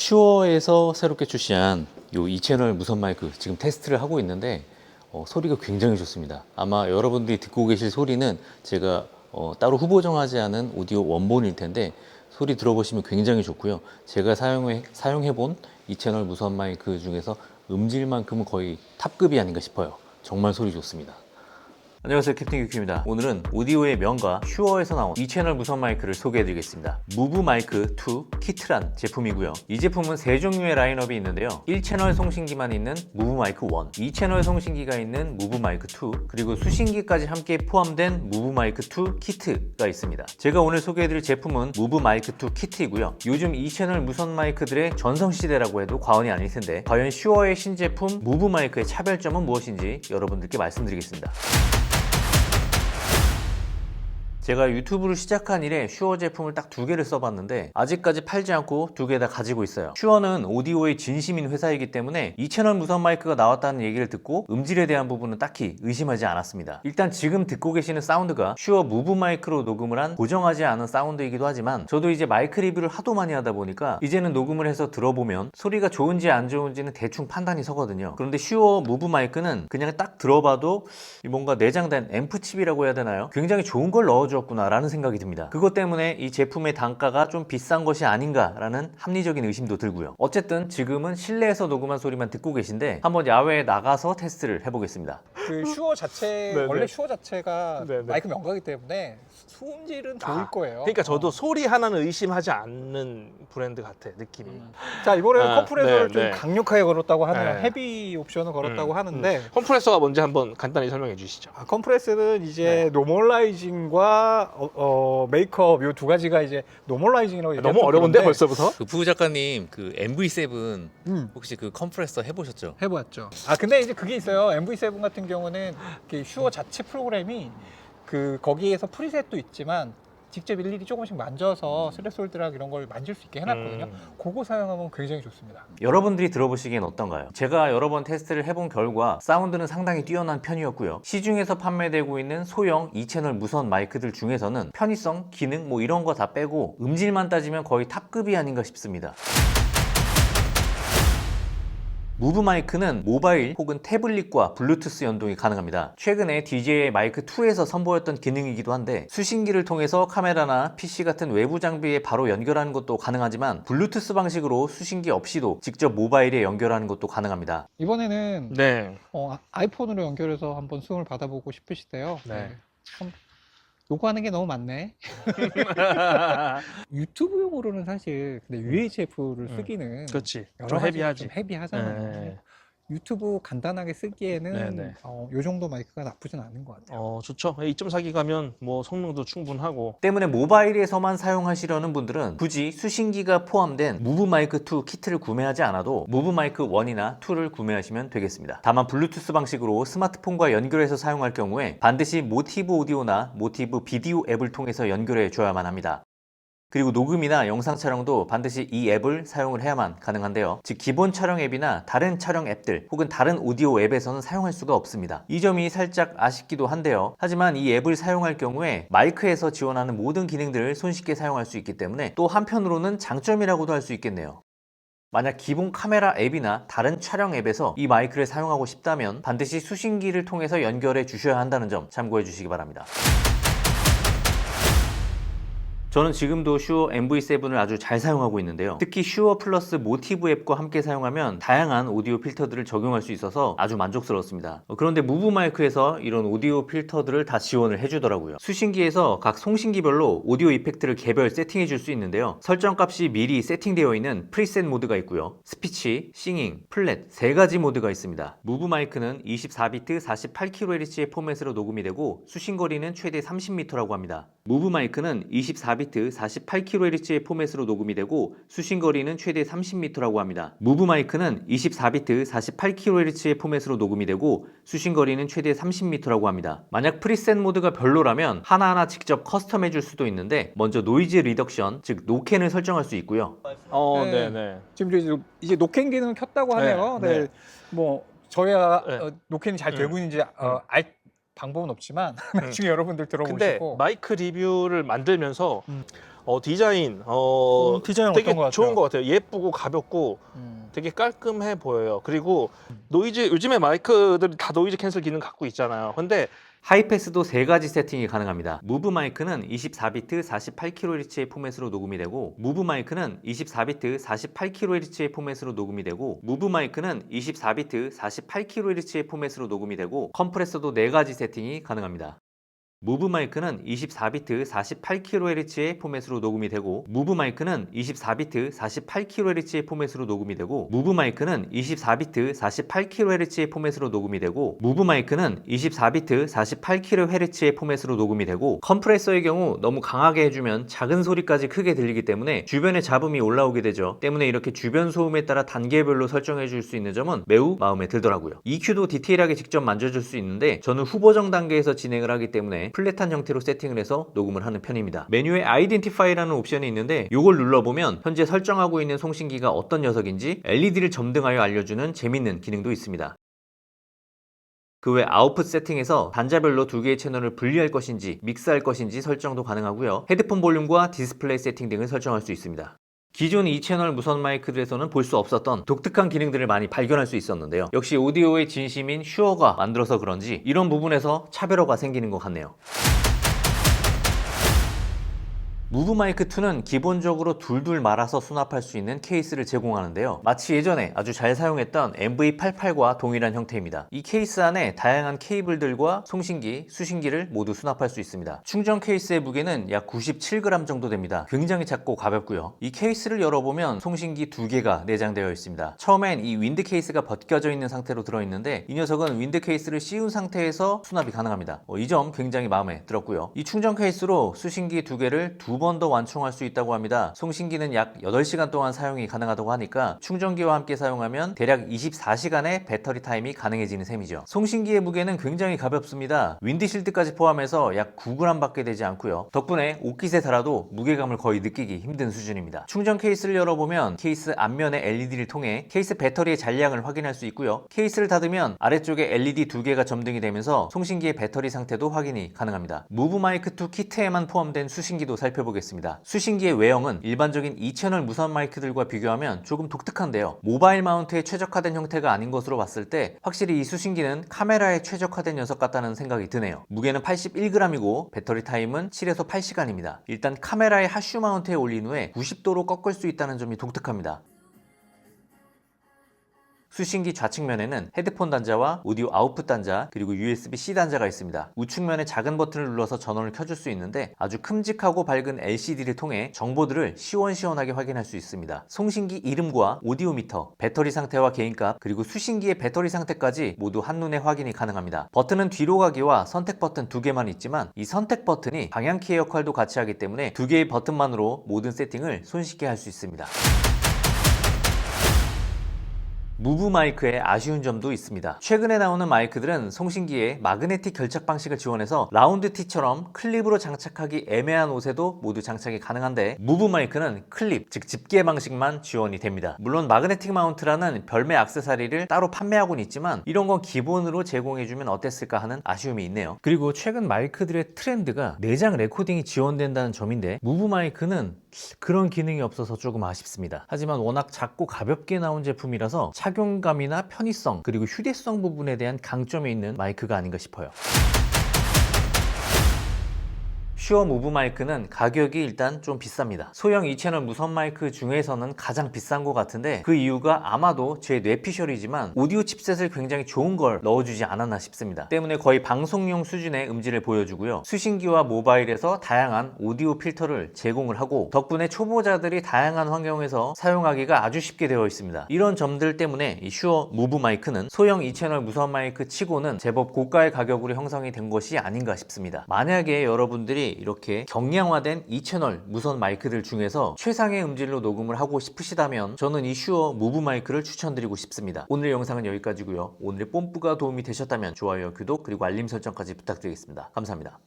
슈어에서 새롭게 출시한 요 2채널 무선 마이크 지금 테스트를 하고 있는데 소리가 굉장히 좋습니다. 아마 여러분들이 듣고 계실 소리는 제가 따로 후보 정하지 않은 오디오 원본일 텐데 소리 들어보시면 굉장히 좋고요. 제가 사용해본 2채널 무선 마이크 중에서 음질만큼은 거의 탑급이 아닌가 싶어요. 정말 소리 좋습니다. 안녕하세요, 캡틴 큐큐입니다. 오늘은 오디오의 명가 슈어에서 나온 2채널 무선 마이크를 소개해드리겠습니다. 무브 마이크 2 키트란 제품이고요. 이 제품은 세 종류의 라인업이 있는데요. 1채널 송신기만 있는 무브 마이크 1, 2채널 송신기가 있는 무브 마이크 2, 그리고 수신기까지 함께 포함된 무브 마이크 2 키트가 있습니다. 제가 오늘 소개해드릴 제품은 무브 마이크 2 키트이고요. 요즘 2채널 무선 마이크들의 전성시대라고 해도 과언이 아닐 텐데 과연 슈어의 신제품 무브 마이크의 차별점은 무엇인지 여러분들께 말씀드리겠습니다. 제가 유튜브를 시작한 이래 슈어 제품을 딱 2개를 써봤는데 아직까지 팔지 않고 2개 다 가지고 있어요. 슈어는 오디오의 진심인 회사이기 때문에 2채널 무선 마이크가 나왔다는 얘기를 듣고 음질에 대한 부분은 딱히 의심하지 않았습니다. 일단 지금 듣고 계시는 사운드가 슈어 무브 마이크로 녹음을 한 고정하지 않은 사운드이기도 하지만 저도 이제 마이크 리뷰를 하도 많이 하다 보니까 이제는 녹음을 해서 들어보면 소리가 좋은지 안 좋은지는 대충 판단이 서거든요. 그런데 슈어 무브 마이크는 그냥 딱 들어봐도 뭔가 내장된 앰프 칩이라고 해야 되나요? 굉장히 좋은 걸 넣어줘 라는 생각이 듭니다. 그것 때문에 이 제품의 단가가 좀 비싼 것이 아닌가라는 합리적인 의심도 들고요. 어쨌든 지금은 실내에서 녹음한 소리만 듣고 계신데 한번 야외에 나가서 테스트를 해보겠습니다. 그 슈어 자체 네네. 원래 슈어 자체가 네네. 마이크 명가이기 때문에 소음질은 좋을 거예요. 그러니까 저도 소리 하나는 의심하지 않는 브랜드 같아 느낌이. 자 이번에는 컴프레서를 좀 네. 강력하게 걸었다고 하네요. 네. 헤비 옵션을 걸었다고 하는데 컴프레서가 뭔지 한번 간단히 설명해 주시죠. 컴프레서는 이제 노멀라이징과 메이크업 이 두 가지가 이제 노멀라이징이라고 너무 어려운데 그런데 벌써부터? 그 부부 작가님 그 MV7 음. 혹시 그 컴프레서 해보셨죠? 해보았죠. 아 근데 이제 그게 있어요. MV7 같은 경우는 슈어 자체 프로그램이 그 거기에서 프리셋도 있지만 직접 일일이 조금씩 만져서 스레솔드랑 이런 걸 만질 수 있게 해놨거든요. 그거 사용하면 굉장히 좋습니다. 여러분들이 들어보시기엔 어떤가요? 제가 여러 번 테스트를 해본 결과 사운드는 상당히 뛰어난 편이었고요. 시중에서 판매되고 있는 소형 2채널 무선 마이크들 중에서는 편의성, 기능 뭐 이런 거 다 빼고 음질만 따지면 거의 탑급이 아닌가 싶습니다. 무브 마이크는 모바일 혹은 태블릿과 블루투스 연동이 가능합니다. 최근에 DJI 마이크 2에서 선보였던 기능이기도 한데 수신기를 통해서 카메라나 PC 같은 외부 장비에 바로 연결하는 것도 가능하지만 블루투스 방식으로 수신기 없이도 직접 모바일에 연결하는 것도 가능합니다. 이번에는 네. 아이폰으로 연결해서 한번 수음을 받아보고 싶으시대요. 네. 참 요구하는 게 너무 많네. 유튜브용으로는 사실 근데 UHF를 쓰기는 그렇지. 여러 좀 가지로 헤비하지. 좀 헤비하잖아요. 네. 유튜브 간단하게 쓰기에는 네네. 요 정도 마이크가 나쁘진 않은 것 같아요. 좋죠. 2.4기 가면 뭐 성능도 충분하고. 때문에 모바일에서만 사용하시려는 분들은 굳이 수신기가 포함된 무브 마이크 2 키트를 구매하지 않아도 무브 마이크 1이나 2를 구매하시면 되겠습니다. 다만 블루투스 방식으로 스마트폰과 연결해서 사용할 경우에 반드시 모티브 오디오나 모티브 비디오 앱을 통해서 연결해 줘야만 합니다. 그리고 녹음이나 영상 촬영도 반드시 이 앱을 사용을 해야만 가능한데요. 즉 기본 촬영 앱이나 다른 촬영 앱들 혹은 다른 오디오 앱에서는 사용할 수가 없습니다. 이 점이 살짝 아쉽기도 한데요. 하지만 이 앱을 사용할 경우에 마이크에서 지원하는 모든 기능들을 손쉽게 사용할 수 있기 때문에 또 한편으로는 장점이라고도 할 수 있겠네요. 만약 기본 카메라 앱이나 다른 촬영 앱에서 이 마이크를 사용하고 싶다면 반드시 수신기를 통해서 연결해 주셔야 한다는 점 참고해 주시기 바랍니다. 저는 지금도 슈어 MV7을 아주 잘 사용하고 있는데요. 특히 슈어 플러스 모티브 앱과 함께 사용하면 다양한 오디오 필터들을 적용할 수 있어서 아주 만족스럽습니다. 그런데 무브 마이크에서 이런 오디오 필터들을 다 지원을 해주더라고요. 수신기에서 각 송신기별로 오디오 이펙트를 개별 세팅해 줄 수 있는데요. 설정 값이 미리 세팅되어 있는 프리셋 모드가 있고요. 스피치, 싱잉, 플랫 3가지 모드가 있습니다. 무브 마이크는 24비트 48kHz의 포맷으로 녹음이 되고 수신거리는 최대 30m라고 합니다. 무브 마이크는 24비트 48kHz의 포맷으로 녹음이 되고 수신거리는 최대 30m라고 합니다. 무브 마이크는 24비트 48kHz의 포맷으로 녹음이 되고 수신거리는 최대 30m라고 합니다. 만약 프리셋 모드가 별로라면 하나하나 직접 커스텀해 줄 수도 있는데 먼저 노이즈 리덕션, 즉 노캔을 설정할 수 있고요. 네. 네네. 지금 이제 노캔 기능을 켰다고 하네요. 네, 네. 뭐 저희가 네. 노캔이 잘 되고 있는지 알 방법은 없지만 나중에 여러분들 근데 들어보시고 마이크 리뷰를 만들면서 디자인 디자인 되게 어떤 것 같아요? 좋은 것 같아요. 예쁘고 가볍고 되게 깔끔해 보여요. 그리고 노이즈, 요즘에 마이크들이 다 노이즈 캔슬 기능 갖고 있잖아요. 근데 하이패스도 3가지 세팅이 가능합니다. 무브 마이크는 24비트 48kHz의 포맷으로 녹음이 되고, 무브 마이크는 24비트 48kHz의 포맷으로 녹음이 되고, 무브 마이크는 24비트 48kHz의 포맷으로 녹음이 되고, 컴프레서도 4가지 세팅이 가능합니다. 무브 마이크는 24비트 48kHz의 포맷으로 녹음이 되고, 무브 마이크는 24비트 48kHz의 포맷으로 녹음이 되고, 무브 마이크는 24비트 48kHz의 포맷으로 녹음이 되고, 무브 마이크는 24비트 48kHz의 포맷으로 녹음이 되고, 컴프레서의 경우 너무 강하게 해주면 작은 소리까지 크게 들리기 때문에 주변에 잡음이 올라오게 되죠. 때문에 이렇게 주변 소음에 따라 단계별로 설정해 줄 수 있는 점은 매우 마음에 들더라고요. EQ도 디테일하게 직접 만져줄 수 있는데 저는 후보정 단계에서 진행을 하기 때문에 플랫한 형태로 세팅을 해서 녹음을 하는 편입니다. 메뉴에 아이덴티파이라는 옵션이 있는데 이걸 눌러보면 현재 설정하고 있는 송신기가 어떤 녀석인지 LED를 점등하여 알려주는 재밌는 기능도 있습니다. 그 외 아웃풋 세팅에서 단자별로 2개의 채널을 분리할 것인지 믹스할 것인지 설정도 가능하고요. 헤드폰 볼륨과 디스플레이 세팅 등을 설정할 수 있습니다. 기존 2채널 무선 마이크들에서는 볼 수 없었던 독특한 기능들을 많이 발견할 수 있었는데요. 역시 오디오의 진심인 슈어가 만들어서 그런지 이런 부분에서 차별화가 생기는 것 같네요. 무브 마이크 2는 기본적으로 둘둘 말아서 수납할 수 있는 케이스를 제공하는데요. 마치 예전에 아주 잘 사용했던 MV88과 동일한 형태입니다. 이 케이스 안에 다양한 케이블들과 송신기, 수신기를 모두 수납할 수 있습니다. 충전 케이스의 무게는 약 97g 정도 됩니다. 굉장히 작고 가볍고요. 이 케이스를 열어보면 송신기 2개가 내장되어 있습니다. 처음엔 이 윈드 케이스가 벗겨져 있는 상태로 들어있는데 이 녀석은 윈드 케이스를 씌운 상태에서 수납이 가능합니다. 이 점 굉장히 마음에 들었고요. 이 충전 케이스로 수신기 2개를 두 번 더 완충할 수 있다고 합니다. 송신기는 약 8시간 동안 사용이 가능하다고 하니까 충전기와 함께 사용하면 대략 24시간의 배터리 타임이 가능해지는 셈이죠. 송신기의 무게는 굉장히 가볍습니다. 윈드실드까지 포함해서 약 9g 밖에 되지 않고요. 덕분에 옷깃에 달아도 무게감을 거의 느끼기 힘든 수준입니다. 충전 케이스를 열어보면 케이스 앞면의 LED를 통해 케이스 배터리의 잔량을 확인할 수 있고요. 케이스를 닫으면 아래쪽에 LED 2개가 점등이 되면서 송신기의 배터리 상태도 확인이 가능합니다. 무브 마이크 2 키트에만 포함된 수신기도 살펴보겠습니다. 수신기의 외형은 일반적인 2채널 무선 마이크들과 비교하면 조금 독특한데요. 모바일 마운트에 최적화된 형태가 아닌 것으로 봤을 때 확실히 이 수신기는 카메라에 최적화된 녀석 같다는 생각이 드네요. 무게는 81g이고 배터리 타임은 7에서 8시간입니다. 일단 카메라의 하슈 마운트에 올린 후에 90도로 꺾을 수 있다는 점이 독특합니다. 수신기 좌측면에는 헤드폰 단자와 오디오 아웃풋 단자 그리고 USB-C 단자가 있습니다. 우측면에 작은 버튼을 눌러서 전원을 켜줄 수 있는데 아주 큼직하고 밝은 LCD를 통해 정보들을 시원시원하게 확인할 수 있습니다. 송신기 이름과 오디오 미터, 배터리 상태와 개인값 그리고 수신기의 배터리 상태까지 모두 한눈에 확인이 가능합니다. 버튼은 뒤로 가기와 선택 버튼 2개만 있지만 이 선택 버튼이 방향키의 역할도 같이 하기 때문에 2개의 버튼만으로 모든 세팅을 손쉽게 할 수 있습니다. 무브 마이크의 아쉬운 점도 있습니다. 최근에 나오는 마이크들은 송신기에 마그네틱 결착 방식을 지원해서 라운드 T처럼 클립으로 장착하기 애매한 옷에도 모두 장착이 가능한데 무브 마이크는 클립, 즉 집게 방식만 지원이 됩니다. 물론 마그네틱 마운트라는 별매 액세서리를 따로 판매하고는 있지만 이런 건 기본으로 제공해주면 어땠을까 하는 아쉬움이 있네요. 그리고 최근 마이크들의 트렌드가 내장 레코딩이 지원된다는 점인데 무브 마이크는 그런 기능이 없어서 조금 아쉽습니다. 하지만 워낙 작고 가볍게 나온 제품이라서 착용감이나 편의성 그리고 휴대성 부분에 대한 강점이 있는 마이크가 아닌가 싶어요. 슈어 무브 마이크는 가격이 일단 좀 비쌉니다. 소형 2채널 무선 마이크 중에서는 가장 비싼 것 같은데 그 이유가 아마도 제 뇌피셜이지만 오디오 칩셋을 굉장히 좋은 걸 넣어주지 않았나 싶습니다. 때문에 거의 방송용 수준의 음질을 보여주고요. 수신기와 모바일에서 다양한 오디오 필터를 제공을 하고 덕분에 초보자들이 다양한 환경에서 사용하기가 아주 쉽게 되어 있습니다. 이런 점들 때문에 이 슈어 무브 마이크는 소형 2채널 무선 마이크 치고는 제법 고가의 가격으로 형성이 된 것이 아닌가 싶습니다. 만약에 여러분들이 이렇게 경량화된 2채널 무선 마이크들 중에서 최상의 음질로 녹음을 하고 싶으시다면 저는 이 슈어 무브 마이크를 추천드리고 싶습니다. 오늘 영상은 여기까지고요. 오늘의 뽐뿌가 도움이 되셨다면 좋아요, 구독 그리고 알림 설정까지 부탁드리겠습니다. 감사합니다.